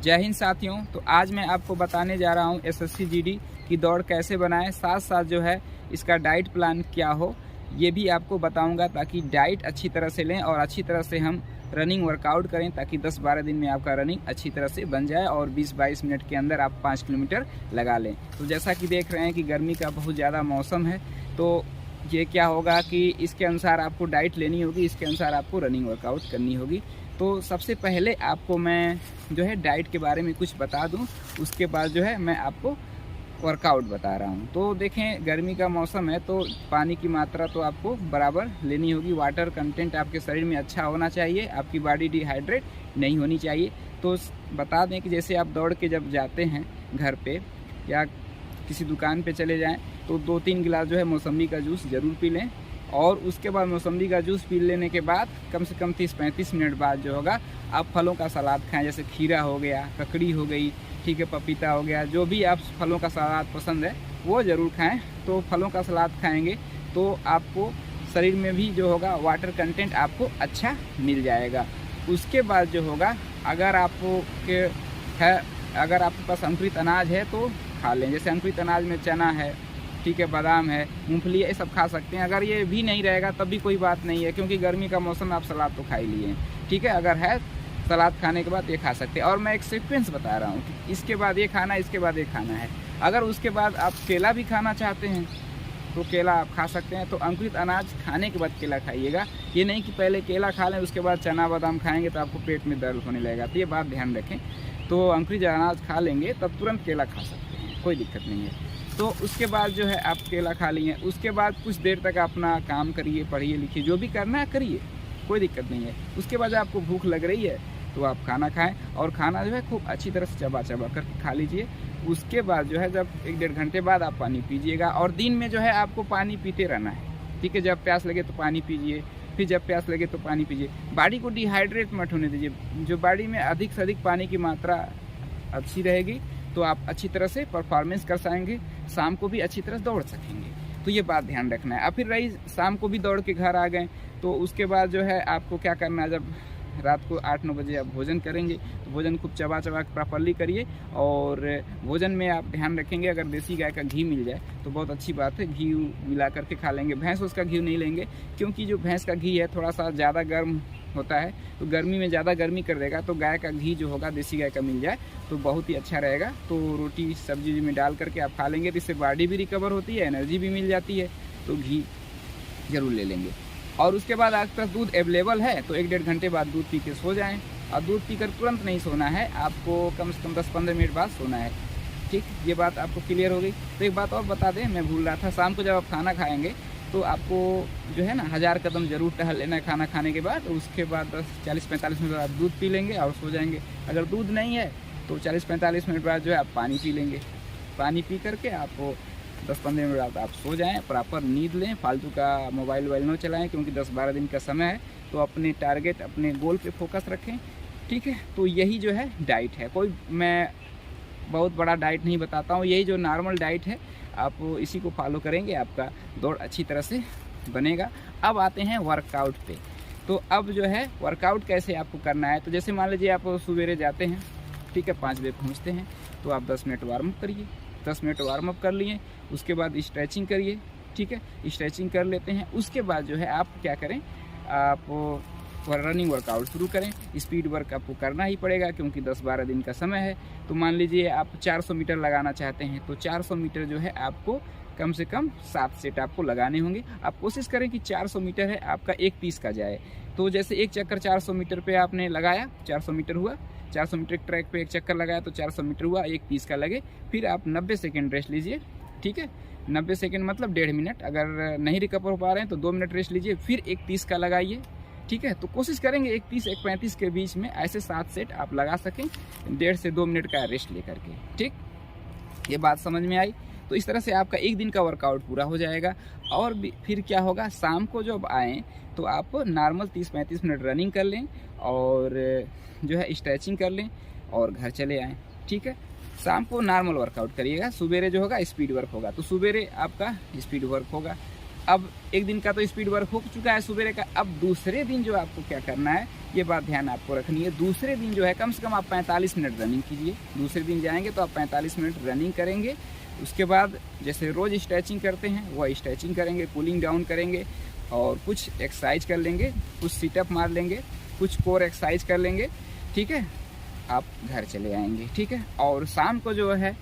जय हिंद साथियों। तो आज मैं आपको बताने जा रहा हूँ एसएससी जीडी की दौड़ कैसे बनाएं, साथ साथ जो है इसका डाइट प्लान क्या हो ये भी आपको बताऊंगा, ताकि डाइट अच्छी तरह से लें और अच्छी तरह से हम रनिंग वर्कआउट करें, ताकि 10-12 दिन में आपका रनिंग अच्छी तरह से बन जाए और 20-22 मिनट के अंदर आप 5 किलोमीटर लगा लें। तो जैसा कि देख रहे हैं कि गर्मी का बहुत ज़्यादा मौसम है, तो ये क्या होगा कि इसके अनुसार आपको डाइट लेनी होगी, इसके अनुसार आपको रनिंग वर्कआउट करनी होगी। तो सबसे पहले आपको मैं जो है डाइट के बारे में कुछ बता दूं, उसके बाद जो है मैं आपको वर्कआउट बता रहा हूं। तो देखें, गर्मी का मौसम है तो पानी की मात्रा तो आपको बराबर लेनी होगी। वाटर कंटेंट आपके शरीर में अच्छा होना चाहिए, आपकी बॉडी डिहाइड्रेट नहीं होनी चाहिए। तो बता दें कि जैसे आप दौड़ के जब जाते हैं घर पे या किसी दुकान पे चले जाएं तो 2-3 गिलास जो है मौसम्बी का जूस ज़रूर पी लें, और उसके बाद मौसम्बी का जूस पी लेने के बाद कम से कम 30-35 मिनट बाद जो होगा आप फलों का सलाद खाएं। जैसे खीरा हो गया, ककड़ी हो गई, ठीक है, पपीता हो गया, जो भी आप फलों का सलाद पसंद है वो ज़रूर खाएं। तो फलों का सलाद खाएंगे तो आपको शरीर में भी जो होगा वाटर कंटेंट आपको अच्छा मिल जाएगा। उसके बाद जो होगा अगर आपके पास अंकुरित अनाज है तो खा लें। जैसे अंकुरित अनाज में चना है, ठीक है, बादाम है, मूंगफली है, ये सब खा सकते हैं। अगर ये भी नहीं रहेगा तब भी कोई बात नहीं है, क्योंकि गर्मी का मौसम आप सलाद तो खा ही लिए हैं, ठीक है। अगर है सलाद खाने के बाद ये खा सकते हैं, और मैं एक सीक्वेंस बता रहा हूँ कि इसके बाद ये खाना है, इसके बाद ये खाना है। अगर उसके बाद आप केला भी खाना चाहते हैं तो केला आप खा सकते हैं। तो अंकुरित अनाज खाने के बाद केला खाइएगा, ये नहीं कि पहले केला खा लें उसके बाद चना बादाम खाएंगे तो आपको पेट में दर्द होने लगेगा। तो ये बात ध्यान रखें। तो अंकुरित अनाज खा लेंगे तब तुरंत केला खा सकते हैं, कोई दिक्कत नहीं है। तो उसके बाद जो है आप केला खा लिए, उसके बाद कुछ देर तक अपना काम करिए, पढ़िए लिखिए, जो भी करना है करिए, कोई दिक्कत नहीं है। उसके बाद आपको भूख लग रही है तो आप खाना खाएं, और खाना जो है खूब अच्छी तरह से चबा करके खा लीजिए। उसके बाद जो है जब 1-1.5 घंटे बाद आप पानी पीजिएगा, और दिन में जो है आपको पानी पीते रहना है, ठीक है। जब प्यास लगे तो पानी पीजिए, फिर जब प्यास लगे तो पानी पीजिए। बॉडी को डिहाइड्रेट मत होने दीजिए। जो बॉडी में अधिक से अधिक पानी की मात्रा अच्छी रहेगी तो आप अच्छी तरह से परफॉर्मेंस कर पाएंगे, शाम को भी अच्छी तरह दौड़ सकेंगे। तो ये बात ध्यान रखना है। अब फिर रही शाम को भी दौड़ के घर आ गए तो उसके बाद जो है आपको क्या करना है, जब रात को 8-9 बजे आप भोजन करेंगे तो भोजन खूब चबा के प्रॉपरली करिए। और भोजन में आप ध्यान रखेंगे, अगर देसी गाय का घी मिल जाए तो बहुत अच्छी बात है, घी मिला करके खा लेंगे। भैंस उसका घी नहीं लेंगे, क्योंकि जो भैंस का घी है थोड़ा सा ज़्यादा गर्म होता है, तो गर्मी में ज़्यादा गर्मी कर देगा। तो गाय का घी जो होगा देसी गाय का मिल जाए तो बहुत ही अच्छा रहेगा। तो रोटी सब्जी में डाल करके आप खा लेंगे तो इससे बॉडी भी रिकवर होती है, एनर्जी भी मिल जाती है। तो घी ज़रूर ले लेंगे। और उसके बाद आपके पास दूध अवेलेबल है तो 1-1.5 घंटे बाद दूध पी के सो जाएं। और दूध पीकर तुरंत नहीं सोना है, आपको कम से कम 10-15 मिनट बाद सोना है, ठीक। ये बात आपको क्लियर हो गई। तो एक बात और बता दें, मैं भूल रहा था, शाम को जब आप खाना खाएंगे तो आपको जो है ना 1000 कदम जरूर टहल लेना है खाना खाने के बाद। उसके बाद 40-45 मिनट बाद दूध पी लेंगे और सो जाएंगे। अगर दूध नहीं है तो 40-45 मिनट बाद जो है आप पानी पी लेंगे। पानी पी करके आपको 10-15 मिनट बाद आप सो जाएं, प्रॉपर नींद लें, फालतू का मोबाइल न चलाएं, क्योंकि 10-12 दिन का समय है। तो अपने टारगेट, अपने गोल पे फोकस रखें, ठीक है। तो यही जो है डाइट है, कोई मैं बहुत बड़ा डाइट नहीं बताता हूँ, यही जो नॉर्मल डाइट है आप इसी को फॉलो करेंगे, आपका दौड़ अच्छी तरह से बनेगा। अब आते हैं वर्कआउट पे। तो अब जो है वर्कआउट कैसे आपको करना है, तो जैसे मान लीजिए आप सवेरे जाते हैं, ठीक है, 5 बजे पहुँचते हैं तो आप 10 मिनट वार्म अप करिए। 10 मिनट वार्म अप कर लिए, उसके बाद स्ट्रेचिंग करिए, ठीक है, स्ट्रेचिंग कर लेते हैं। उसके बाद जो है आप क्या करें, आप रनिंग वर्कआउट शुरू करें। स्पीड वर्क आपको करना ही पड़ेगा, क्योंकि 10-12 दिन का समय है। तो मान लीजिए आप 400 मीटर लगाना चाहते हैं तो 400 मीटर जो है आपको कम से कम 7 सेट आपको लगाने होंगे। आप कोशिश करें कि 400 मीटर है आपका 1:30 का जाए। तो जैसे एक चक्कर 400 मीटर पे आपने लगाया, 400 मीटर हुआ, 400 मीटर ट्रैक पे एक चक्कर लगाया तो 400 मीटर हुआ, 1:30 का लगे। फिर आप 90 सेकेंड रेस्ट लीजिए, ठीक है। 90 सेकेंड मतलब 1.5 मिनट। अगर नहीं रिकवर हो पा रहे हैं तो 2 मिनट रेस्ट लीजिए, फिर 1:30 का लगाइए, ठीक है। तो कोशिश करेंगे 1:30-1:35 के बीच में ऐसे 7 सेट आप लगा सकें, 1.5 से 2 मिनट का रेस्ट लेकर के, ठीक। ये बात समझ में आई। तो इस तरह से आपका एक दिन का वर्कआउट पूरा हो जाएगा। और फिर क्या होगा, शाम को जब आएँ तो आप नॉर्मल 30-35 मिनट रनिंग कर लें और जो है स्ट्रेचिंग कर लें और घर चले आएँ, ठीक है। शाम को नॉर्मल वर्कआउट करिएगा, सुबेरे जो होगा स्पीड वर्क होगा। तो सुबेरे आपका स्पीड वर्क होगा, अब एक दिन का तो स्पीड वर्क हो चुका है सुबह का। अब दूसरे दिन जो आपको क्या करना है, ये बात ध्यान आपको रखनी है। दूसरे दिन जो है कम से कम आप 45 मिनट रनिंग कीजिए। दूसरे दिन जाएंगे तो आप 45 मिनट रनिंग करेंगे। उसके बाद जैसे रोज़ स्ट्रेचिंग करते हैं वह स्ट्रेचिंग करेंगे, कूलिंग डाउन करेंगे और कुछ एक्सरसाइज कर लेंगे, कुछ सिटअप मार लेंगे, कुछ कोर एक्सरसाइज कर लेंगे। ठीक है, आप घर चले आएंगे। ठीक है, और शाम को जो है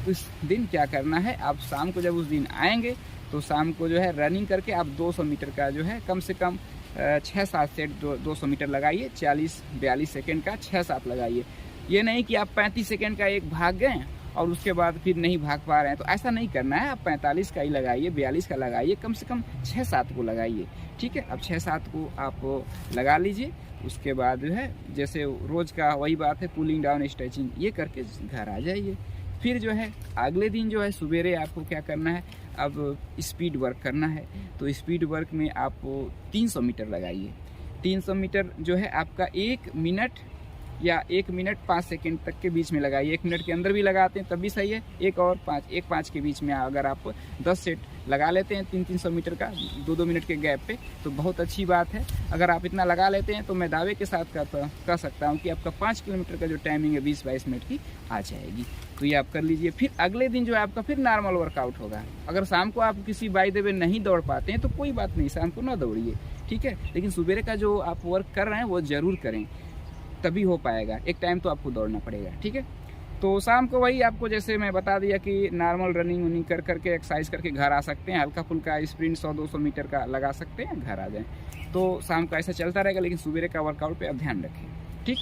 उस दिन क्या करना है, आप शाम को जब उस दिन आएंगे तो शाम को जो है रनिंग करके आप 200 मीटर का जो है कम से कम 6-7 सेट 200 मीटर लगाइए। 40-42 सेकेंड का 6-7 लगाइए। ये नहीं कि आप 35 सेकेंड का एक भाग गए और उसके बाद फिर नहीं भाग पा रहे हैं, तो ऐसा नहीं करना है। आप 45 का ही लगाइए, 42 का लगाइए, कम से कम 6-7 को लगाइए। ठीक है, अब 6-7 को आप लगा लीजिए। उसके बाद जो है जैसे रोज़ का वही बात है, कूलिंग डाउन स्ट्रेचिंग ये करके घर आ जाइए। फिर जो है अगले दिन जो है सवेरे आपको क्या करना है, अब स्पीड वर्क करना है। तो स्पीड वर्क में आप 300 मीटर लगाइए। 300 मीटर जो है आपका 1 मिनट या 1 मिनट 5 सेकेंड तक के बीच में लगाइए। 1 मिनट के अंदर भी लगाते हैं तब भी सही है। 1 और 5 के बीच में अगर आप 10 सेट लगा लेते हैं 300 मीटर का 2-2 मिनट के गैप पे, तो बहुत अच्छी बात है। अगर आप इतना लगा लेते हैं तो मैं दावे के साथ कह सकता हूँ कि आपका 5 किलोमीटर का जो टाइमिंग है 20-22 मिनट की आ जाएगी। तो ये आप कर लीजिए। फिर अगले दिन जो है आपका फिर नॉर्मल वर्कआउट होगा। अगर शाम को आप किसी बाय द वे नहीं दौड़ पाते हैं तो कोई बात नहीं, शाम को ना दौड़िए। ठीक है, लेकिन सुबह का जो आप वर्क कर रहे हैं वो ज़रूर करें, तभी हो पाएगा। एक टाइम तो आपको दौड़ना पड़ेगा। ठीक है, तो शाम को वही आपको जैसे मैं बता दिया कि नॉर्मल रनिंग वनिंग कर करके एक्सरसाइज करके घर आ सकते हैं। हल्का फुल्का स्प्रिंट 100-200 मीटर का लगा सकते हैं, घर आ जाएं। तो शाम का ऐसा चलता रहेगा, लेकिन सुबह का वर्कआउट पे आप ध्यान रखें। ठीक,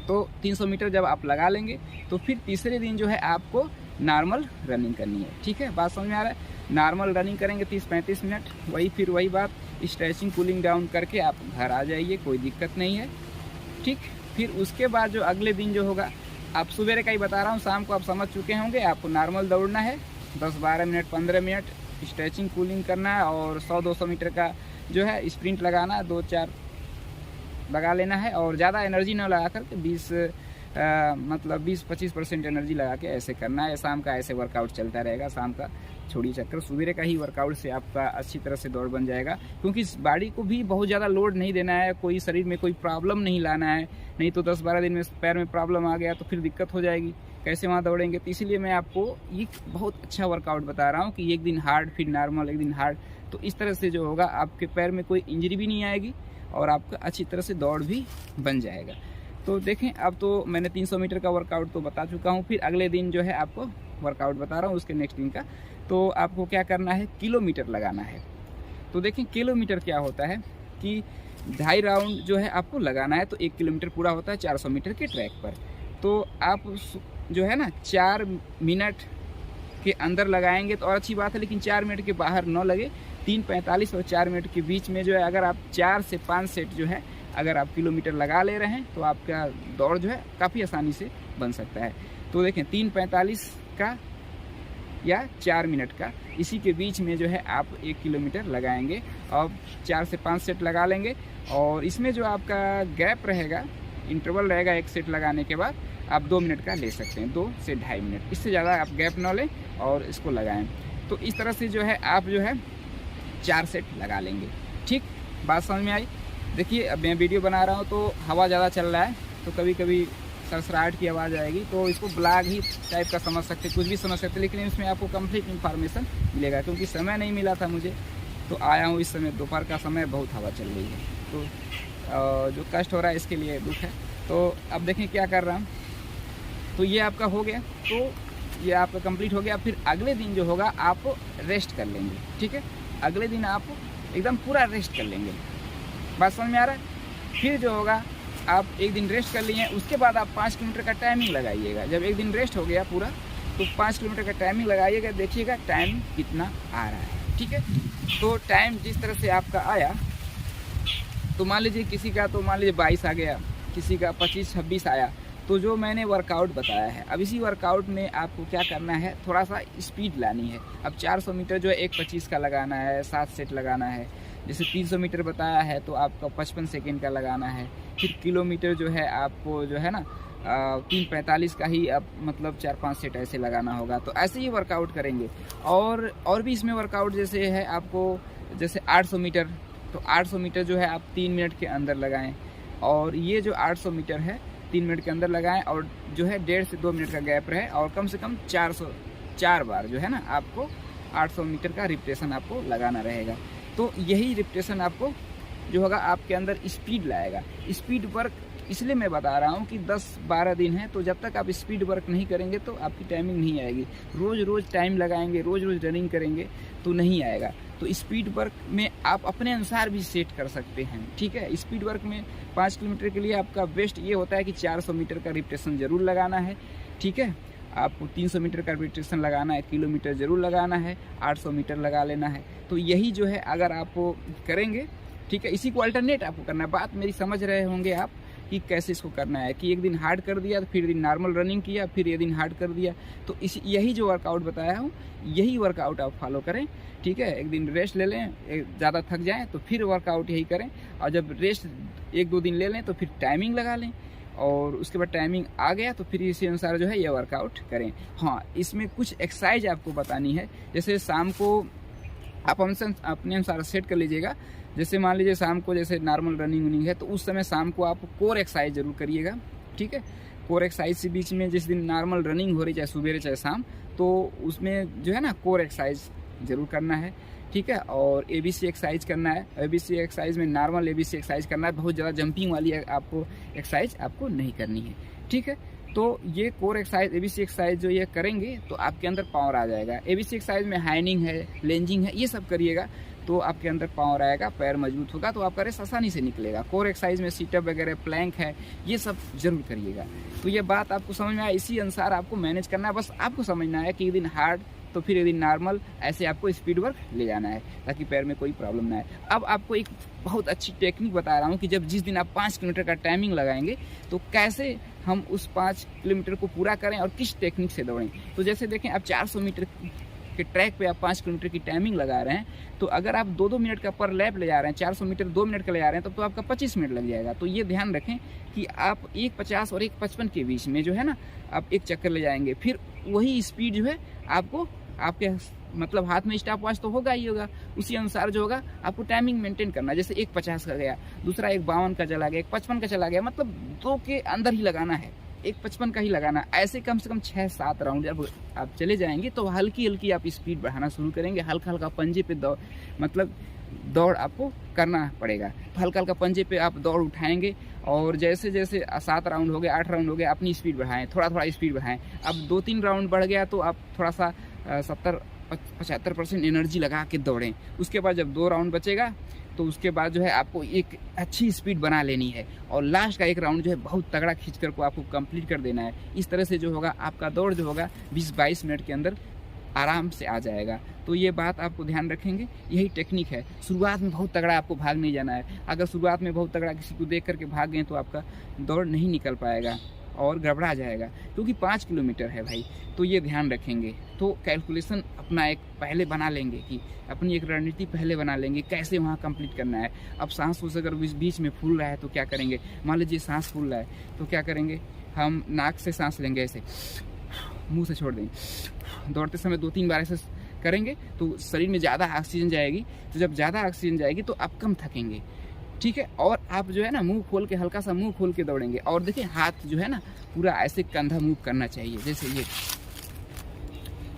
तो 300 मीटर जब आप लगा लेंगे तो फिर तीसरे दिन जो है आपको नॉर्मल रनिंग करनी है। ठीक है, बात समझ में आ रहा है। नॉर्मल रनिंग करेंगे 30-35 मिनट, वही बात स्ट्रेचिंग कूलिंग डाउन करके आप घर आ जाइए, कोई दिक्कत नहीं है। ठीक, फिर उसके बाद जो अगले दिन जो होगा, आप सुबह का ही बता रहा हूँ, शाम को आप समझ चुके होंगे। आपको नॉर्मल दौड़ना है 10-12 मिनट 15 मिनट, स्ट्रेचिंग कूलिंग करना है और 100-200 मीटर का जो है स्प्रिंट लगाना है, 2-4 लगा लेना है। और ज़्यादा एनर्जी ना लगा कर 20-25% एनर्जी लगा के ऐसे करना है। शाम का ऐसे वर्कआउट चलता रहेगा। शाम का छोड़िए चक्कर, सुबह का ही वर्कआउट से आपका अच्छी तरह से दौड़ बन जाएगा। क्योंकि इस बॉडी को भी बहुत ज़्यादा लोड नहीं देना है, कोई शरीर में कोई प्रॉब्लम नहीं लाना है। नहीं तो 10-12 दिन में पैर में प्रॉब्लम आ गया तो फिर दिक्कत हो जाएगी, कैसे वहाँ दौड़ेंगे। तो इसीलिए मैं आपको ये बहुत अच्छा वर्कआउट बता रहा हूँ कि एक दिन हार्ड फिर नॉर्मल, एक दिन हार्ड। तो इस तरह से जो होगा आपके पैर में कोई इंजरी भी नहीं आएगी और आपका अच्छी तरह से दौड़ भी बन जाएगा। तो देखें, अब तो मैंने 300 मीटर का वर्कआउट तो बता चुका हूँ। फिर अगले दिन जो है आपको वर्कआउट बता रहा हूँ उसके नेक्स्ट दिन का। तो आपको क्या करना है, किलोमीटर लगाना है। तो देखें किलोमीटर क्या होता है कि 2.5 राउंड जो है आपको लगाना है। तो 1 किलोमीटर पूरा होता है 400 मीटर के ट्रैक पर। तो आप जो है ना 4 मिनट के अंदर लगाएंगे तो और अच्छी बात है, लेकिन 4 मिनट के बाहर न लगे। 3:45 और 4 मिनट के बीच में जो है अगर आप 4 से 5 सेट जो है अगर आप किलोमीटर लगा ले रहे हैं तो आपका दौड़ जो है काफ़ी आसानी से बन सकता है। तो देखें 3:45 का या 4 मिनट का, इसी के बीच में जो है आप 1 किलोमीटर लगाएंगे और 4 से 5 सेट लगा लेंगे। और इसमें जो आपका गैप रहेगा, इंटरवल रहेगा 1 सेट लगाने के बाद, आप 2 मिनट का ले सकते हैं, 2 से 2.5 मिनट। इससे ज़्यादा आप गैप न लें और इसको लगाएं। तो इस तरह से जो है आप जो है 4 सेट लगा लेंगे। ठीक, बात समझ में आई। देखिए, अब मैं वीडियो बना रहा हूँ तो हवा ज़्यादा चल रहा है तो कभी कभी सरसराहट की आवाज़ आएगी, तो इसको ब्लॉग ही टाइप का समझ सकते, कुछ भी समझ सकते, लेकिन इसमें आपको कंप्लीट इन्फॉर्मेशन मिलेगा। क्योंकि समय नहीं मिला था मुझे, तो आया हूँ इस समय, दोपहर का समय, बहुत हवा चल रही है, तो जो कष्ट हो रहा है इसके लिए दुख है। तो अब देखें क्या कर रहा हूँ। तो ये आपका हो गया, तो ये आपका कंप्लीट हो गया। फिर अगले दिन जो होगा आप रेस्ट कर लेंगे। ठीक है, अगले दिन आप एकदम पूरा रेस्ट कर लेंगे। बात समझ में आ रहा है। फिर जो होगा आप एक दिन रेस्ट कर लिए, उसके बाद आप 5 किलोमीटर का टाइमिंग लगाइएगा। जब एक दिन रेस्ट हो गया पूरा तो 5 किलोमीटर का टाइमिंग लगाइएगा, देखिएगा टाइम कितना आ रहा है। ठीक है, तो टाइम जिस तरह से आपका आया, तो मान लीजिए किसी का तो मान लीजिए 22 आ गया, किसी का 25-26 आया। तो जो मैंने वर्कआउट बताया है, अब इसी वर्कआउट में आपको क्या करना है, थोड़ा सा स्पीड लानी है। अब 400 मीटर जो है 1:25 का लगाना है, 7 सेट लगाना है। जैसे 300 मीटर बताया है तो आपका 55 सेकेंड का लगाना है। फिर किलोमीटर जो है आपको जो है ना 3:45 का ही अब मतलब 4-5 सेट ऐसे लगाना होगा। तो ऐसे ही वर्कआउट करेंगे। और भी इसमें वर्कआउट जैसे है आपको, जैसे 800 मीटर, तो 800 मीटर जो है आप 3 मिनट के अंदर लगाएं। और ये जो 800 मीटर है 3 मिनट के अंदर लगाएं, और जो है 1.5 से 2 मिनट का गैप रहे, और कम से कम 4 बार जो है ना आपको 800 मीटर का रिपीटेशन आपको लगाना रहेगा। तो यही रिपीटेशन आपको जो होगा आपके अंदर स्पीड लाएगा। स्पीड वर्क इसलिए मैं बता रहा हूँ कि 10-12 दिन है, तो जब तक आप स्पीड वर्क नहीं करेंगे तो आपकी टाइमिंग नहीं आएगी। रोज़ रोज़ टाइम लगाएंगे, रोज़ रोज़ रनिंग करेंगे तो नहीं आएगा। तो स्पीड वर्क में आप अपने अनुसार भी सेट कर सकते हैं, ठीक है। स्पीड वर्क में 5 किलोमीटर के लिए आपका बेस्ट ये होता है कि 400 मीटर का रिपीटेशन ज़रूर लगाना है, ठीक है। आपको 300 मीटर का रिपीटेशन लगाना है, किलोमीटर ज़रूर लगाना है, 800 मीटर लगा लेना है। तो यही जो है अगर आप करेंगे, ठीक है, इसी को अल्टरनेट आपको करना है। बात मेरी समझ रहे होंगे आप कि कैसे इसको करना है, कि एक दिन हार्ड कर दिया, तो फिर दिन नॉर्मल रनिंग किया, फिर ये दिन हार्ड कर दिया। तो यही जो वर्कआउट बताया हूँ, यही वर्कआउट आप फॉलो करें, ठीक है। एक दिन रेस्ट ले लें, ज़्यादा थक जाएँ तो फिर वर्कआउट यही करें, और जब रेस्ट 1-2 दिन ले लें तो फिर टाइमिंग लगा लें, और उसके बाद टाइमिंग आ गया तो फिर इसी अनुसार जो है ये वर्कआउट करें। हाँ, इसमें कुछ एक्सरसाइज आपको बतानी है। जैसे शाम को आप अपने अनुसार सेट कर लीजिएगा। जैसे मान लीजिए शाम को जैसे नॉर्मल रनिंग है, तो उस समय शाम को आप कोर एक्सरसाइज जरूर करिएगा, ठीक है। कोर एक्सरसाइज से बीच में जिस दिन नॉर्मल रनिंग हो रही, चाहे सुबह चाहे शाम, तो उसमें जो है ना कोर एक्सरसाइज जरूर करना है, ठीक है। और ABC एक्सरसाइज करना है। ABC एक्सरसाइज में नॉर्मल ABC एक्सरसाइज करना है, बहुत ज़्यादा जंपिंग वाली आपको एक्सरसाइज आपको नहीं करनी है, ठीक है। तो ये कोर एक्सरसाइज ABC एक्सरसाइज जो ये करेंगे तो आपके अंदर पावर आ जाएगा। ABC एक्सरसाइज में हाइनिंग है, लेंजिंग है, ये सब करिएगा तो आपके अंदर पावर आएगा, पैर मजबूत होगा, तो आपका रेस आसानी से निकलेगा। कोर एक्सरसाइज में सीटअप वगैरह, प्लैंक है, ये सब जरूर करिएगा। तो ये बात आपको समझ में आया, इसी अनुसार आपको मैनेज करना है। बस आपको समझना है कि एक दिन हार्ड तो फिर एक दिन नॉर्मल, ऐसे आपको स्पीड वर्क ले जाना है ताकि पैर में कोई प्रॉब्लम ना आए। अब आपको एक बहुत अच्छी टेक्निक बता रहा हूँ कि जिस दिन आप 5 किलोमीटर का टाइमिंग लगाएंगे तो कैसे हम उस 5 किलोमीटर को पूरा करें और किस टेक्निक से दौड़ें। तो जैसे देखें, आप 400 मीटर के ट्रैक पे आप 5 किलोमीटर की टाइमिंग लगा रहे हैं, तो अगर आप 2-2 मिनट का पर लैप ले जा रहे हैं, 400 मीटर 2 मिनट का ले जा रहे हैं, तब तो आपका 25 मिनट लग जाएगा। तो ये ध्यान रखें कि आप 1:50 और 1:55 के बीच में जो है ना आप एक चक्कर ले जाएंगे। फिर वही स्पीड जो है आपको, आपके मतलब हाथ में स्टॉप वॉच तो होगा ही होगा, उसी अनुसार जो होगा आपको टाइमिंग मेंटेन करना है। जैसे 1:50 का गया, दूसरा 1:52 का चला गया, 1:55 का चला गया, मतलब 2 के अंदर ही लगाना है, 1:55 का ही लगाना। ऐसे कम से कम 6-7 राउंड जब आप चले जाएंगे तो हल्की हल्की आप स्पीड बढ़ाना शुरू करेंगे। हल्का हल्का पंजे पे दौड़ आपको करना पड़ेगा। हल्का हल्का पंजे पे आप दौड़ उठाएंगे, और जैसे जैसे 7 राउंड हो गए, 8 राउंड हो गए, अपनी स्पीड बढ़ाएं, थोड़ा थोड़ा स्पीड बढ़ाएं। अब 2-3 राउंड बढ़ गया तो आप थोड़ा सा 70-75% एनर्जी लगा के दौड़ें। उसके बाद जब 2 राउंड बचेगा तो उसके बाद जो है आपको एक अच्छी स्पीड बना लेनी है, और लास्ट का 1 राउंड जो है बहुत तगड़ा खींच कर को आपको कंप्लीट कर देना है। इस तरह से जो होगा आपका दौड़ जो होगा 20-22 मिनट के अंदर आराम से आ जाएगा। तो ये बात आपको ध्यान रखेंगे, यही टेक्निक है। शुरुआत में बहुत तगड़ा आपको भाग नहीं जाना है। अगर शुरुआत में बहुत तगड़ा किसी को देख करके भाग गए तो आपका दौड़ नहीं निकल पाएगा और गड़बड़ा जाएगा, क्योंकि 5 किलोमीटर है भाई। तो ये ध्यान रखेंगे। तो कैलकुलेशन अपना एक पहले बना लेंगे, कि अपनी एक रणनीति पहले बना लेंगे कैसे वहाँ कंप्लीट करना है। अब सांस अगर बीच में फूल रहा है तो क्या करेंगे, मान लीजिए सांस फूल रहा है तो क्या करेंगे, हम नाक से सांस लेंगे, ऐसे मुंह से छोड़ देंगे। दौड़ते समय 2-3 बार ऐसे करेंगे तो शरीर में ज़्यादा ऑक्सीजन जाएगी। तो जब ज़्यादा ऑक्सीजन जाएगी तो आप कम थकेंगे, ठीक है। और आप जो है ना मुंह खोल के, हल्का सा मुंह खोल के दौड़ेंगे। और देखिए हाथ जो है ना पूरा ऐसे कंधा मूव करना चाहिए, जैसे ये।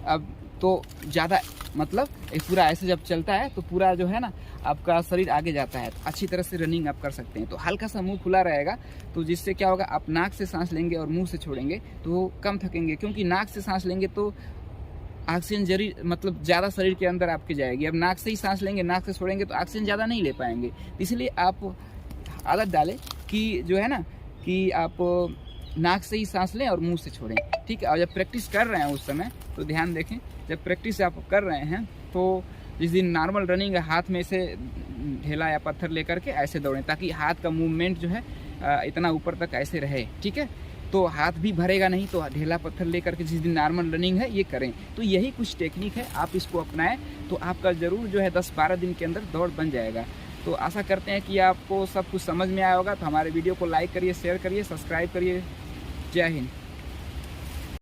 अब तो ज़्यादा मतलब एक पूरा ऐसे जब चलता है तो पूरा जो है ना आपका शरीर आगे जाता है, तो अच्छी तरह से रनिंग आप कर सकते हैं। तो हल्का सा मुंह खुला रहेगा, तो जिससे क्या होगा, आप नाक से सांस लेंगे और मुंह से छोड़ेंगे तो कम थकेंगे। क्योंकि नाक से सांस लेंगे तो ऑक्सीजन मतलब ज़्यादा शरीर के अंदर आपके जाएगी। अब नाक से ही सांस लेंगे, नाक से छोड़ेंगे तो ऑक्सीजन ज़्यादा नहीं ले पाएंगे। इसलिए आप आदत डालें कि जो है ना कि आप नाक से ही सांस लें और मुंह से छोड़ें, ठीक है। और जब प्रैक्टिस कर रहे हैं उस समय तो ध्यान देखें, जब प्रैक्टिस आप कर रहे हैं तो जिस दिन नॉर्मल रनिंग है, हाथ में से ढेला या पत्थर लेकर के ऐसे दौड़ें, ताकि हाथ का मूवमेंट जो है इतना ऊपर तक ऐसे रहे, ठीक है। तो हाथ भी भरेगा नहीं, तो ढेला पत्थर लेकर के जिस दिन नॉर्मल रनिंग है ये करें। तो यही कुछ टेक्निक है, आप इसको अपनाएं तो आपका ज़रूर जो है 10-12 दिन के अंदर दौड़ बन जाएगा। तो आशा करते हैं कि आपको सब कुछ समझ में आया होगा। तो हमारे वीडियो को लाइक करिए, शेयर करिए, सब्सक्राइब करिए जय हिंद।